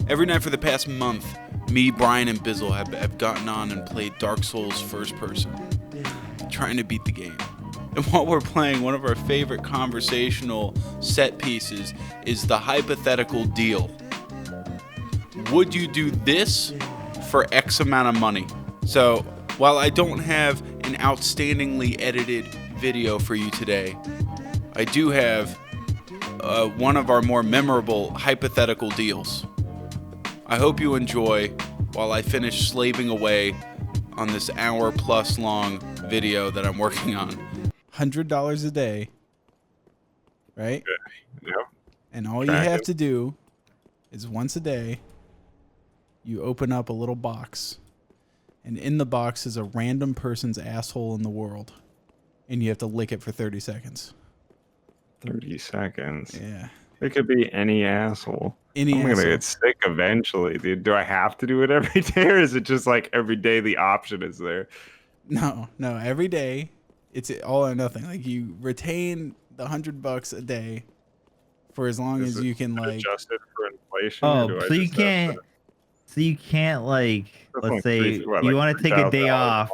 Every night for the past month, me, Brian, and Bizzle have gotten on and played Dark Souls first person, trying to beat the game. And while we're playing, one of our favorite conversational set pieces is the hypothetical deal. Would you do this for X amount of money? So, while I don't have an outstandingly edited video for you today, I do have one of our more memorable hypothetical deals. I hope you enjoy while I finish slaving away on this hour-plus long video that I'm working on. $100 a day, right? Yep. And all you have to do is once a day, you open up a little box, and in the box is a random person's asshole in the world, and you have to lick it for 30 seconds. 30 seconds. Yeah. It could be any asshole. I'm asshole. gonna get sick eventually, dude. Do I have to do it every day, or is it just like every day the option is there? No. Every day, it's all or nothing. Like you retain the $100 a day for as long as you can, like adjusted for inflation. Oh, so you can't. So you can't, like, let's say you want to take a day off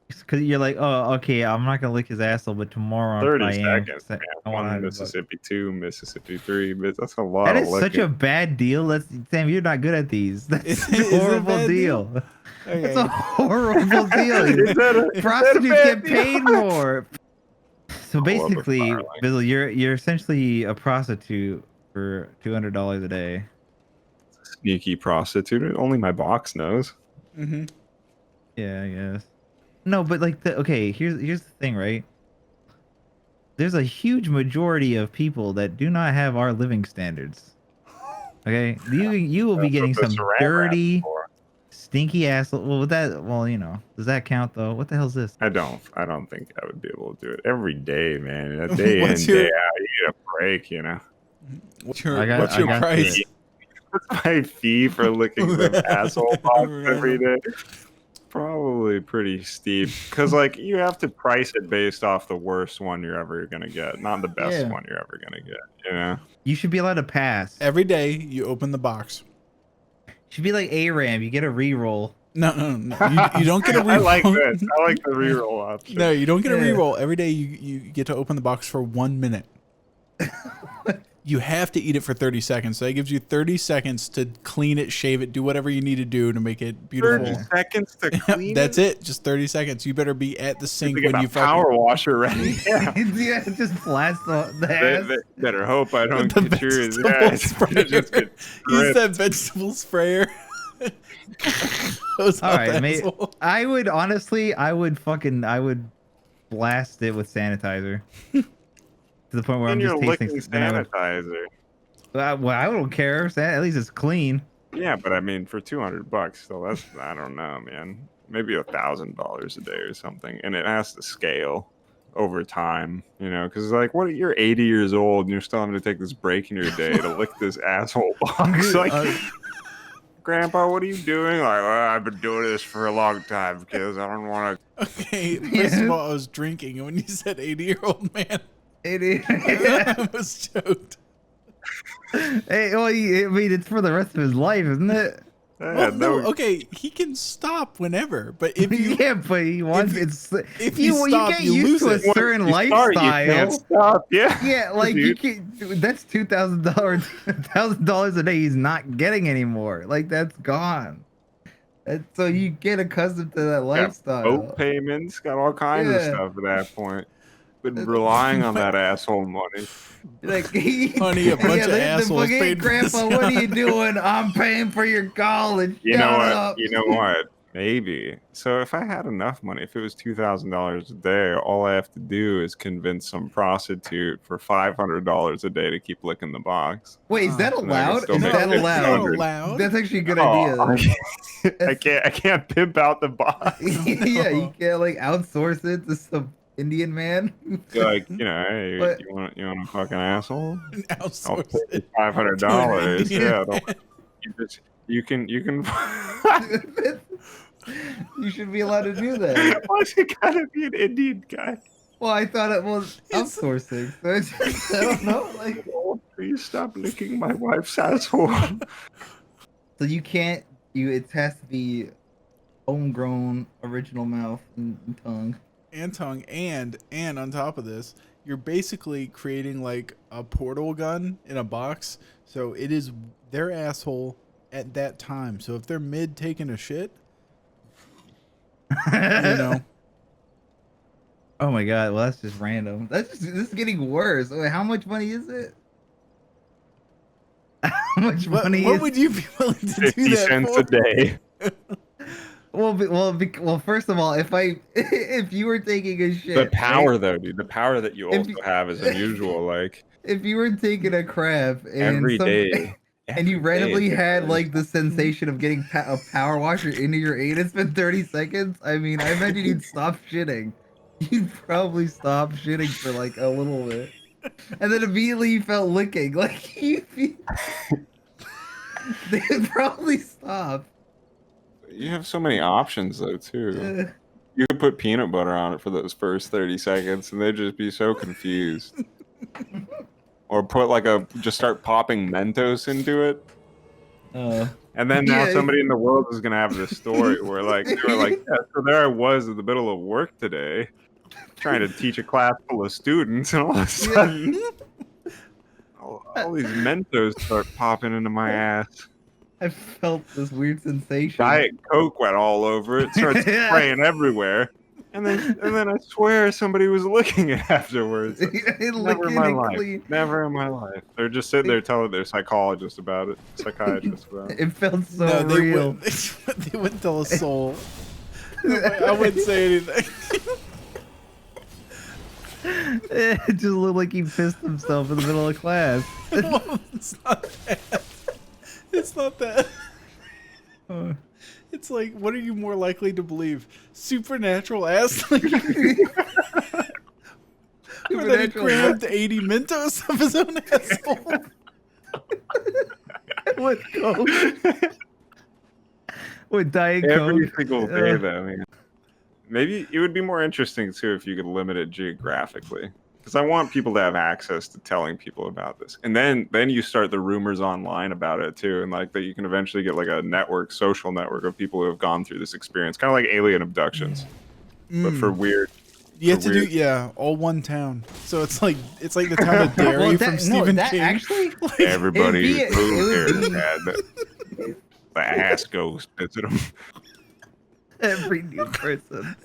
because you're like, oh, okay, I'm not gonna lick his asshole, but tomorrow 30 seconds. Man. One Mississippi 2, Mississippi 3. That's a lot. That of is such a bad deal. That's Sam. You're not good at these. That's a horrible deal. Okay. That's a horrible deal. Prostitutes get paid more. So basically, Bizzle, you're essentially a prostitute for $200 a day. Sneaky prostitute. Only my box knows. Mm-hmm. Yeah, I guess. No, but like here's the thing, right? There's a huge majority of people that do not have our living standards. Okay, you will be getting some dirty, stinky ass. Well, does that count though? What the hell is this? I don't think I would be able to do it every day, man. A day in, day out, you get a break, you know. What's your price? What's my fee for licking the asshole box every day? Probably pretty steep, because like you have to price it based off the worst one you're ever gonna get, not the best one you're ever gonna get. You know, you should be allowed to pass every day. You open the box. Should be like ARAM. You get a reroll. No. You don't get a reroll. I like this. I like the reroll option. No, you don't get a reroll. Every day you get to open the box for 1 minute. You have to eat it for 30 seconds. So that gives you 30 seconds to clean it, shave it, do whatever you need to do to make it beautiful. 30 seconds to clean That's it. Just 30 seconds. You better be at the sink when you power washer ready. Yeah, just blast the ass. Better hope I don't get yours. Use that vegetable sprayer. All right, mate. I would blast it with sanitizer. To the point where I'm just tasting sanitizer. Well, I don't care. At least it's clean. Yeah, but I mean, for $200, so that's, I don't know, man. Maybe $1,000 a day or something, and it has to scale over time, you know, because like, what? You're 80 years old and you're still having to take this break in your day to lick this asshole box. Like, Grandpa, what are you doing? Like, well, I've been doing this for a long time because I don't want to. Okay, first of all, I was drinking, and when you said 80-year-old man. I almost choked. Hey, well, I mean, it's for the rest of his life, isn't it? Well, no, okay, he can stop whenever, but if you but he wants if you stop, get you used lose to a certain lifestyle. You can't stop. Yeah, like you can. That's $2,000 a day. He's not getting anymore. Like that's gone. And so you get accustomed to that lifestyle. Boat payments, got all kinds of stuff at that point. Been relying on that asshole money. Like, honey, a bunch of assholes paid for Grandpa, what are you doing? I'm paying for your college. You know what? Maybe. So if I had enough money, if it was $2,000 a day, all I have to do is convince some prostitute for $500 a day to keep licking the box. Wait, is that allowed? Is that allowed? That's actually a good idea. I can't pimp out the box. Yeah, you can't like outsource it to some Indian man. Like, you know, hey, you want a fucking asshole? I'll pay you $500. Yeah, you can. You should be allowed to do that. Why's it gotta be an Indian guy? Well, I thought it was outsourcing. So I don't know. Like, please stop licking my wife's asshole. So you can't. It has to be homegrown, original mouth and tongue. And tongue, and on top of this, you're basically creating like a portal gun in a box. So it is their asshole at that time. So if they're mid taking a shit, you know. Oh my god! Well, that's just random. This is getting worse. Wait, how much money is it? How much money? What would you be willing to 50 do that cents for? a day. Well, first of all, if you were taking a shit, The power, right? though, dude. The power that you also have is unusual. Like If you were taking a crap and every day, and you randomly had like the sensation of getting a power washer into your anus for 30 seconds, I mean, I imagine you'd stop shitting. You'd probably stop shitting for like a little bit, and then immediately you felt licking. Like they'd probably stop. you have so many options, though, too. You could put peanut butter on it for those first 30 seconds, and they'd just be so confused. Or put just start popping Mentos into it. And then now somebody in the world is gonna have this story where they were like, yeah, so there I was in the middle of work today, trying to teach a class full of students, and all of a sudden, all these Mentos start popping into my ass. I felt this weird sensation. Diet Coke went all over it, started spraying everywhere. And then I swear somebody was licking it afterwards. Never in my life. Never in my life. They're just sitting there telling their psychiatrist about it. It felt so real. They wouldn't tell a soul. I wouldn't say anything. It just looked like he pissed himself in the middle of class. Well, it's not that. It's not that. It's like, what are you more likely to believe? Supernatural ass? Or that he crammed 80 Mentos of his own asshole? What Coke? What Diet Coke? Every single day, though, man. Maybe it would be more interesting, too, if you could limit it geographically. Because I want people to have access to telling people about this. And then you start the rumors online about it, too. And that you can eventually get a social network of people who have gone through this experience. Kind of like alien abductions. But for weird. You have to do, all one town. So it's like the town of Derry from Stephen King. Actually, everybody who moved here had the ass ghost visit them. Every new person.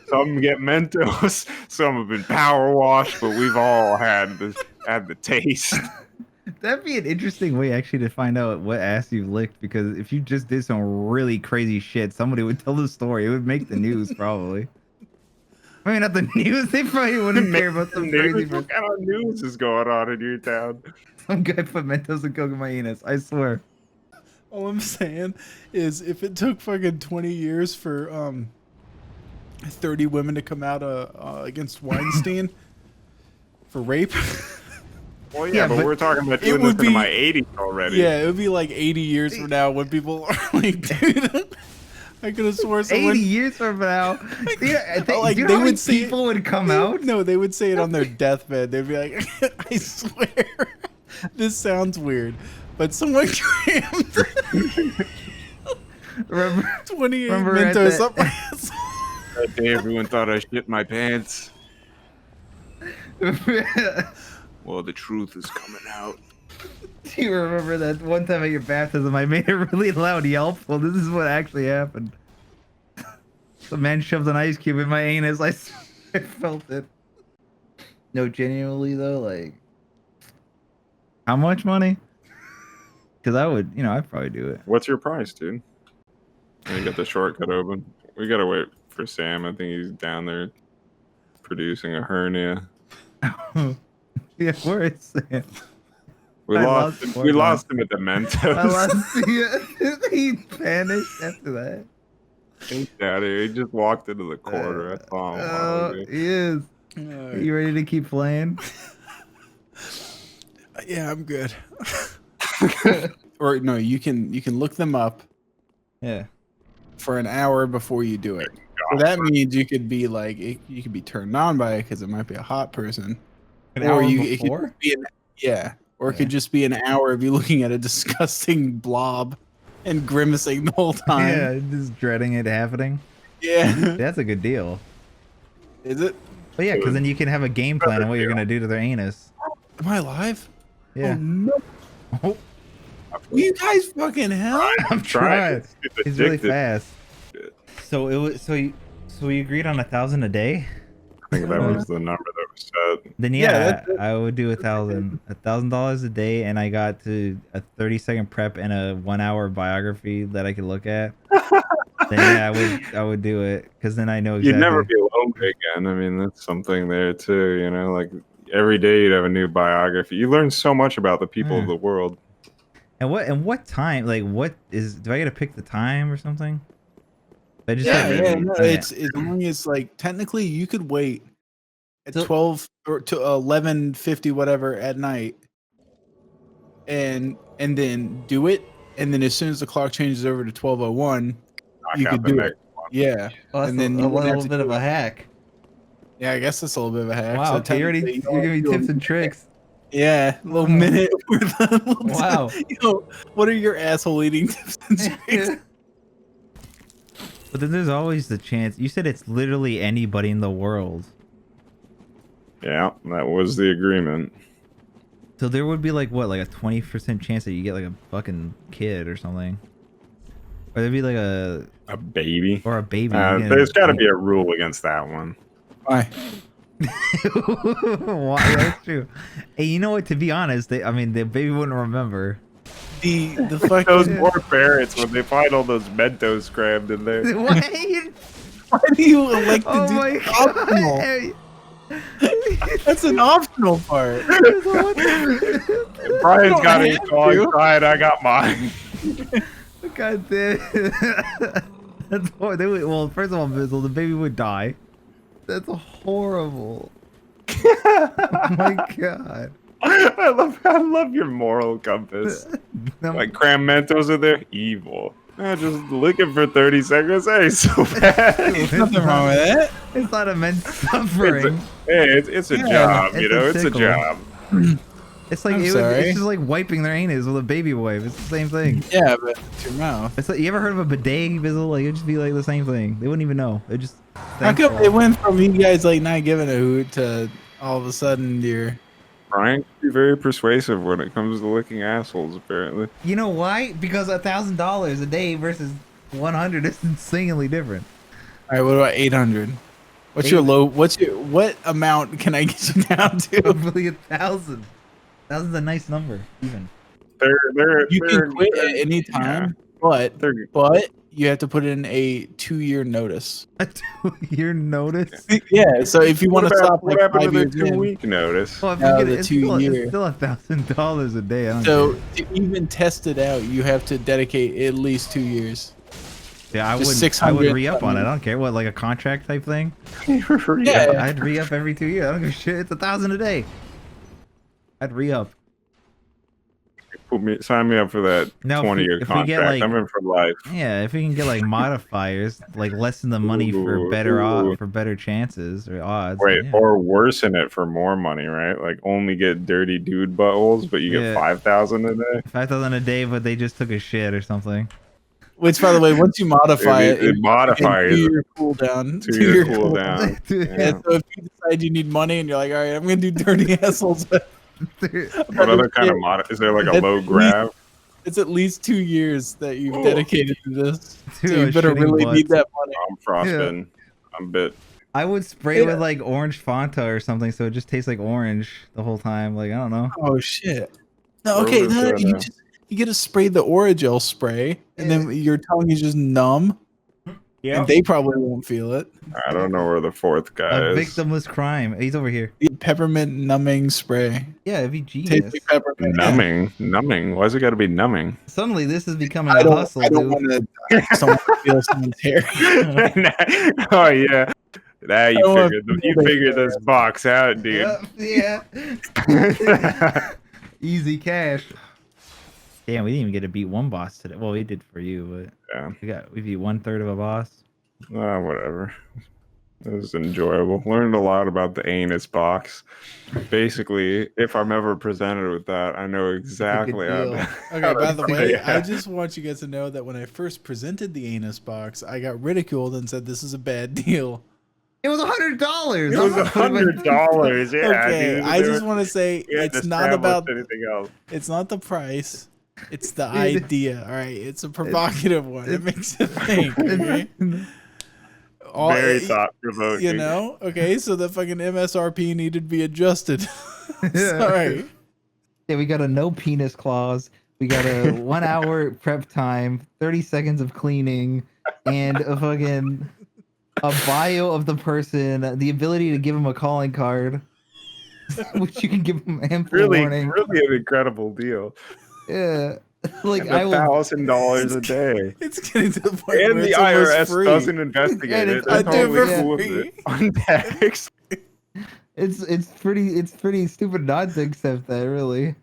Some get Mentos, some have been power washed, but we've all had the taste. That'd be an interesting way actually to find out what ass you've licked, because if you just did some really crazy shit, somebody would tell the story. It would make the news probably. I mean, not the news. They probably wouldn't care about some crazy. What kind of news is going on in your town? Some guy put Mentos and Coke in my anus. I swear. All I'm saying is, if it took fucking 20 years for 30 women to come out against Weinstein for rape. Well, yeah, but we're talking about doing this in my 80s already. Yeah, it would be like 80 years from now when people are like, dude, I could have sworn someone... 80 years from now? They would say people would come out? No, they would say it on their deathbed. They'd be like, I swear, this sounds weird, but someone crammed 28 Mentos up my ass. That day everyone thought I shit my pants. Well, the truth is coming out. Do you remember that one time at your baptism I made a really loud yelp? Well, this is what actually happened. The man shoved an ice cube in my anus. I felt it. No, genuinely though, like... How much money? Because I would, I'd probably do it. What's your price, dude? I got the shortcut open. We gotta wait for Sam. I think he's down there producing a hernia. Yeah, where is Sam? We lost him at the Mentos. He vanished after that. He's out here. He just walked into the corner. I saw him. He is. Are you ready to keep playing? Yeah, I'm good. Or no, you can look them up. Yeah. For an hour before you do it. So that means you could be like, you could be turned on by it because it might be a hot person. An hour before? It could just be an hour of you looking at a disgusting blob. and grimacing the whole time. Yeah, just dreading it happening. Yeah. That's a good deal. Is it? But yeah, because then you can have a game plan on what you're gonna do to their anus. Am I alive? Yeah. Oh no! Oh, Will you guys fucking hell? I'm trying. It's He's really addicted. fast. So it was we agreed on 1,000 a day. I think that was the number that was said. Then Yeah, yeah, I would do $1,000 a day, and I got to a 30-second prep and a 1-hour biography that I could look at. Then yeah, I would do it because then I know exactly. You'd never be lonely again. I mean, that's something there too. You know, like every day you'd have a new biography. You learn so much about the people of the world. And what time? Like, what is? Do I get to pick the time or something? I just No, it's as long as like technically you could wait at 12 or to 11:50 whatever at night, and then do it, and then as soon as the clock changes over to 12:01, you could do it. Yeah, Oh, that's and then a little bit of a hack. Yeah, I guess that's a little bit of a hack. Wow, So okay, you're giving me tips and tricks. Yeah, a little minute. Wow. What are your asshole eating tips and tricks? But then there's always the chance. You said it's literally anybody in the world. Yeah, that was the agreement. So there would be like what, like a 20% chance that you get like a fucking kid or something, or there'd be like a baby or a baby. There's got to be a rule against that one. Why? Why? That's true. Hey, you know what? To be honest, the baby wouldn't remember. The fucking Those poor parents when they find all those Mentos crammed in there. Why do you elect to Oh do my optional? God. That's an optional part. Brian's got his dog crying. I got mine. God damn. That's horrible. Well, first of all, Bizzle, the baby would die. That's horrible. Oh my God. I love your moral compass. Like cram Mentos in there, evil. Just looking for 30 seconds. Hey, so bad. There's nothing wrong with that. It's not immense suffering. It's a job, it's you know. a It's a sickle. job. It's like it's just like wiping their anus with a baby wipe. It's the same thing. Yeah, but it's your mouth. It's like, you ever heard of a bidet, Bizzle? Like, it'd just be like the same thing. They wouldn't even know. It just. How come it went from you guys like not giving a hoot to all of a sudden you're. Brian can be very persuasive when it comes to licking assholes, apparently. You know why? Because $1,000 a day versus 100 is insanely different. All right, what about 800? What's your low? What amount can I get you down to? Probably 1,000. 1,000's a nice number, even. You can quit at any time, but you have to put in a 2-year notice. A 2-year notice? Yeah, so if you want to stop, what like happened 5 to years the in, 2-week notice? Well, if No, you the get it's 2 still, year. it's still $1,000 a day. I don't So care. to even test it out, you have to dedicate at least 2 years. Yeah, I just would. 600 I would re-up on it. I don't care what, like a contract type thing. Yeah. I'd re-up every 2 years. I don't give a shit. It's $1,000 a day. I'd re-up. Sign me up for that Now, 20-year if we contract. get, like- I'm in for life. Yeah, if we can get like modifiers, like lessen the money for better chances or odds. Wait, yeah. or worsen it for more money, right? Like only get dirty dude buttholes, but you get Yeah. 5,000 a day. 5,000 a day, but they just took a shit or something. Which, by the way, once you modify It modifies it. 2-year cooldown. 2-year cooldown. Yeah, so if you decide you need money and you're like, all right, I'm gonna do dirty assholes. What other kind of mod? Is there like a low grab? It's at least 2 years that you've dedicated to this. Dude, So you better shitting really butts. need that money. I'm frostbitten. I'm bit. I would spray it with like orange Fanta or something, so it just tastes like orange the whole time. Like, I don't know. Oh shit. No, okay, no, you get to spray the Orajel spray, and then your tongue is just numb. Yeah. And they probably won't feel it. I don't know where the fourth guy A is. victimless crime. He's over here. Peppermint numbing spray. Yeah, it'd be genius. Tastes like peppermint. Numbing. Why's it got to be numbing? Suddenly, this is becoming I a don't, hustle, I don't dude. want to someone feel someone's hair. Oh yeah. Now you I figured this box out, dude. Yeah. Easy cash. Damn, we didn't even get to beat one boss today. Well, we did for you, but Yeah. we beat 1/3 of a boss. Whatever. It was enjoyable. Learned a lot about the anus box. Basically, if I'm ever presented with that, I know exactly how deal. to. Okay, by the way, yeah. I just want you guys to know that when I first presented the anus box, I got ridiculed and said this is a bad deal. It was $100. It was $100. Yeah, Okay, dude. I just want to say We hadn't it's not established about anything else. it's not the price. It's the Dude. idea. All right, it's a provocative one. It makes you think. Okay? Very thought provoking. You know? Okay, so the fucking MSRP needed to be adjusted. Sorry. Yeah, we got a no penis clause. We got a 1 hour prep time, 30 seconds of cleaning, and a bio of the person, the ability to give him a calling card, which you can give him ample warning. Really an incredible deal. Yeah. Like $1,000 a day. It's getting to the point And where the it's almost IRS free. doesn't investigate And it. it's They're I do totally for cool with free. it. On tax. It's pretty stupid not to accept that, really.